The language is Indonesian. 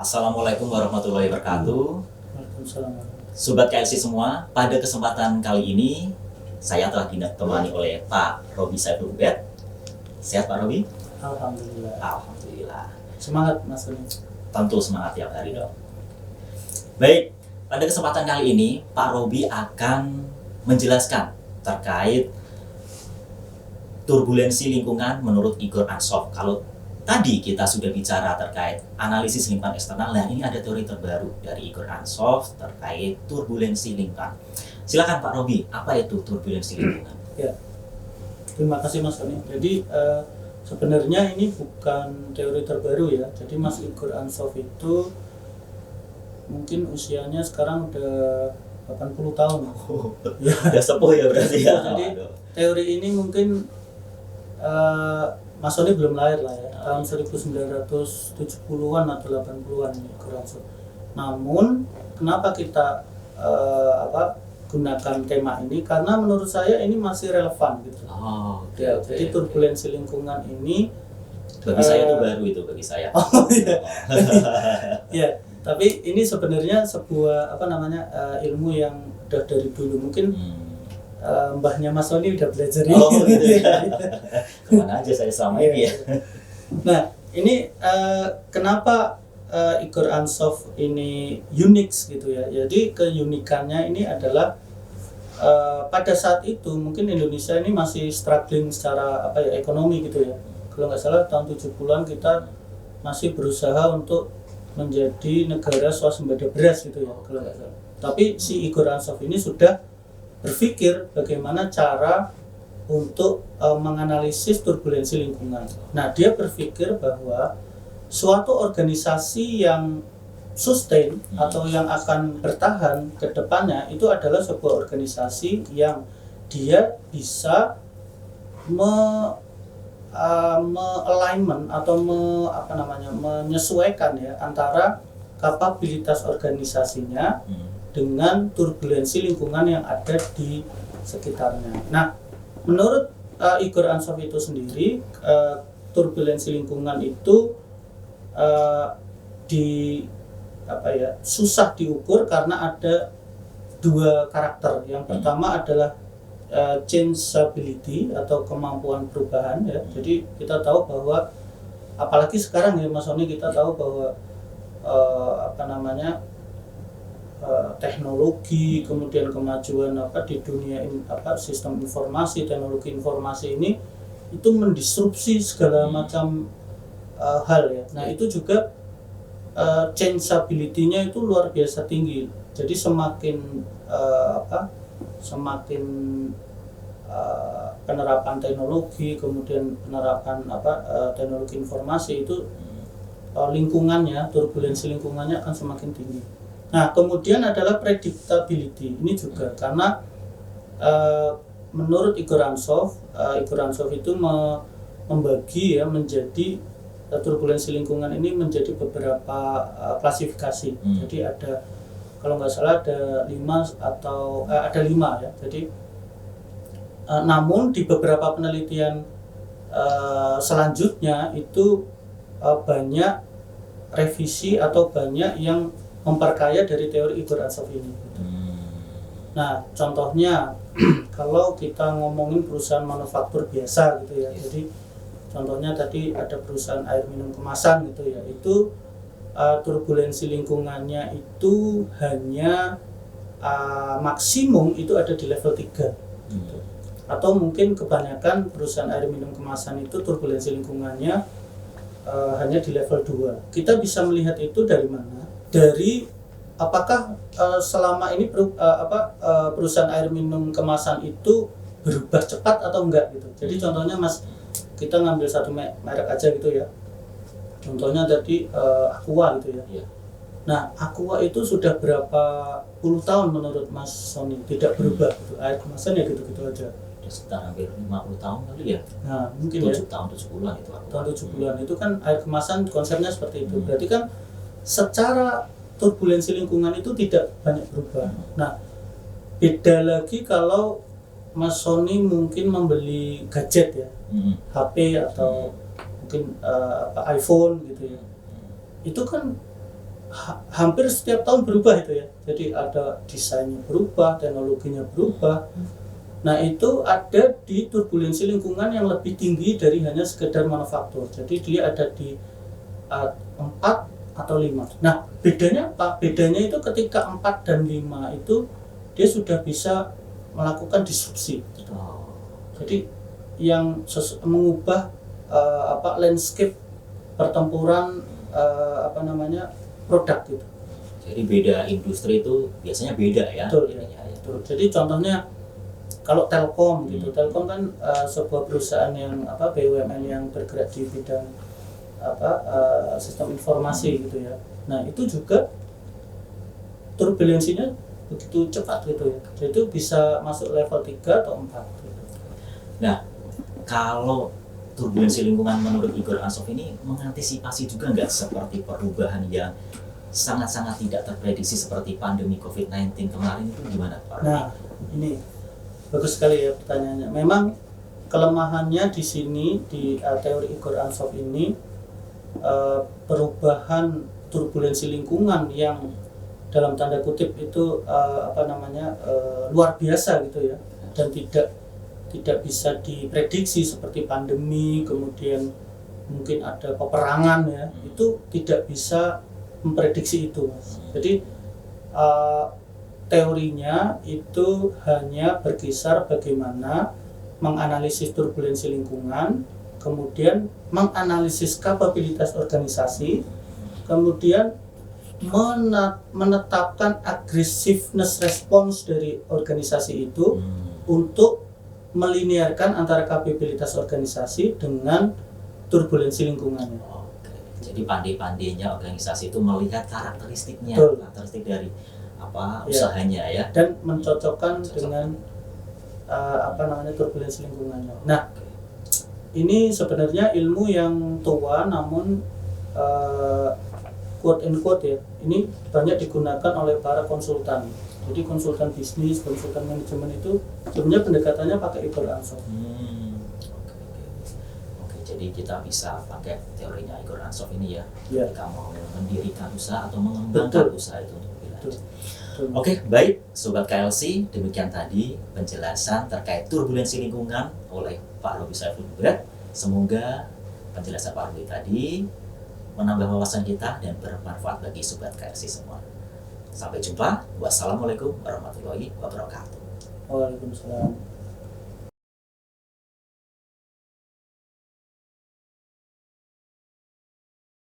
Assalamualaikum warahmatullahi wabarakatuh. Waalaikumsalam. Sobat KLC semua, pada kesempatan kali ini saya telah ditemani oleh Pak Robi Saiful Ubed. Sehat Pak Robi? Alhamdulillah. Alhamdulillah. Semangat Mas Roni. Tentu semangat tiap hari dong. Baik, pada kesempatan kali ini Pak Robi akan menjelaskan terkait turbulensi lingkungan menurut Igor Ansoff. Kalau tadi kita sudah bicara terkait analisis lingkungan eksternal, nah ini ada teori terbaru dari Igor Ansoff terkait turbulensi lingkungan. Silakan Pak Robi, apa itu turbulensi lingkungan? Ya, terima kasih Mas Roni. Jadi sebenarnya ini bukan teori terbaru ya. Jadi Mas Igor Ansoff itu mungkin usianya sekarang udah 80 tahun. Ya, udah sepuh ya berarti ya. Jadi teori ini mungkin Mas Roni belum lahir lah ya, tahun 1970-an atau 80-an ini Igor Ansoff. Namun kenapa kita gunakan tema ini? Karena menurut saya ini masih relevan gitu. Jadi turbulensi lingkungan ini bagi saya itu baru itu bagi saya. Oh iya. Ya, tapi ini sebenarnya sebuah ilmu yang udah dari dulu mungkin. Mbahnya Mas Roni udah belajar ini. Oh gitu ya. Kemana aja saya selama ini ya. Nah ini kenapa Igor Ansoff ini unik gitu ya. Jadi keunikannya ini adalah pada saat itu mungkin Indonesia ini masih struggling secara ekonomi gitu ya. Kalau nggak salah tahun 70-an kita masih berusaha untuk menjadi negara swasembada beras gitu ya kalau nggak salah. Tapi si Igor Ansoff ini sudah berpikir bagaimana cara untuk menganalisis turbulensi lingkungan. Nah, dia berpikir bahwa suatu organisasi yang sustain atau yang akan bertahan ke depannya itu adalah sebuah organisasi yang dia bisa alignment atau menyesuaikan ya antara kapabilitas organisasinya dengan turbulensi lingkungan yang ada di sekitarnya. Nah, menurut Igor Ansoff itu sendiri, turbulensi lingkungan itu susah diukur karena ada dua karakter. Yang pertama adalah changeability atau kemampuan perubahan ya. Jadi kita tahu bahwa apalagi sekarang ya Mas Roni, kita tahu bahwa teknologi, kemudian kemajuan di dunia sistem informasi, teknologi informasi ini itu mendisrupsi segala macam hal ya. Nah, itu juga changeability-nya itu luar biasa tinggi. Jadi semakin penerapan teknologi, kemudian penerapan teknologi informasi itu lingkungannya, turbulensi lingkungannya akan semakin tinggi. Nah, kemudian adalah predictability. Ini juga karena menurut Igor Ansoff itu membagi ya menjadi turbulensi lingkungan ini menjadi beberapa klasifikasi. Jadi ada, kalau nggak salah ada 5 ya. Jadi namun di beberapa penelitian selanjutnya itu banyak revisi atau banyak yang memperkaya dari teori Igor Ansoff ini. Nah, contohnya kalau kita ngomongin perusahaan manufaktur biasa gitu ya. Jadi contohnya tadi ada perusahaan air minum kemasan gitu ya. Itu turbulensi lingkungannya itu hanya maksimum itu ada di level 3 gitu. Atau mungkin kebanyakan perusahaan air minum kemasan itu turbulensi lingkungannya hanya di level 2. Kita bisa melihat itu dari mana? Dari apakah selama ini perusahaan air minum kemasan itu berubah cepat atau enggak gitu. Jadi contohnya Mas, kita ngambil satu merek aja gitu ya. Contohnya tadi Aqua gitu ya. Nah, Aqua itu sudah berapa puluh tahun menurut Mas Sony tidak berubah gitu. Air kemasan ya gitu-gitu aja. Sekitar hampir 50 tahun kali ya. Nah, mungkin 7 tahun, 70-an itu. Tahun 70-an itu kan air kemasan konsepnya seperti itu. Berarti kan secara turbulensi lingkungan itu tidak banyak berubah. Nah, beda lagi kalau Mas Sony mungkin membeli gadget ya, HP atau mungkin iPhone gitu ya. Itu kan hampir setiap tahun berubah itu ya. Jadi ada desainnya berubah, teknologinya berubah. Nah itu ada di turbulensi lingkungan yang lebih tinggi dari hanya sekedar manufaktur. Jadi dia ada di 4 atau 5. Nah bedanya apa? Bedanya itu ketika 4 dan 5 itu dia sudah bisa melakukan disrupsi. Jadi yang mengubah landscape pertempuran produk gitu. Jadi beda industri itu biasanya beda ya. Betul, ya. Betul. Jadi contohnya kalau Telkom gitu, Telkom kan sebuah perusahaan yang BUMN yang bergerak di bidang sistem informasi gitu ya. Nah itu juga turbulensinya begitu cepat gitu ya. Jadi itu bisa masuk level 3 atau 4 gitu. Nah kalau turbulensi lingkungan menurut Igor Ansoff ini mengantisipasi juga nggak seperti perubahan yang sangat-sangat tidak terprediksi seperti pandemi COVID-19 kemarin itu gimana Pak? Nah ini bagus sekali ya pertanyaannya. Memang kelemahannya di sini di teori Igor Ansoff ini perubahan turbulensi lingkungan yang dalam tanda kutip itu luar biasa gitu ya, dan tidak bisa diprediksi seperti pandemi, kemudian mungkin ada peperangan ya, itu tidak bisa memprediksi itu. Jadi teorinya itu hanya berkisar bagaimana menganalisis turbulensi lingkungan, kemudian menganalisis kapabilitas organisasi, kemudian menetapkan aggressiveness response dari organisasi itu untuk melinearkan antara kapabilitas organisasi dengan turbulensi lingkungannya. Oke. Jadi pandai-pandainya organisasi itu melihat karakteristiknya, Betul. karakteristik dari usahanya ya, dan mencocokkan dengan turbulensi lingkungannya. Nah, ini sebenarnya ilmu yang tua, namun quote and quote ya, ini banyak digunakan oleh para konsultan. Jadi konsultan bisnis, konsultan manajemen itu sebenarnya pendekatannya pakai Igor Ansoff. Oke, jadi kita bisa pakai teorinya Igor Ansoff ini ya, ketika mau mendirikan usaha atau mengembangkan usaha itu untuk wilayah. Oke, baik Sobat KLC, demikian tadi penjelasan terkait turbulensi lingkungan oleh Pak Roby Saiful Hidayat. Semoga penjelasan Pak Roby tadi menambah wawasan kita dan bermanfaat bagi Sobat KLC semua. Sampai jumpa. Wassalamualaikum warahmatullahi wabarakatuh. Waalaikumsalam.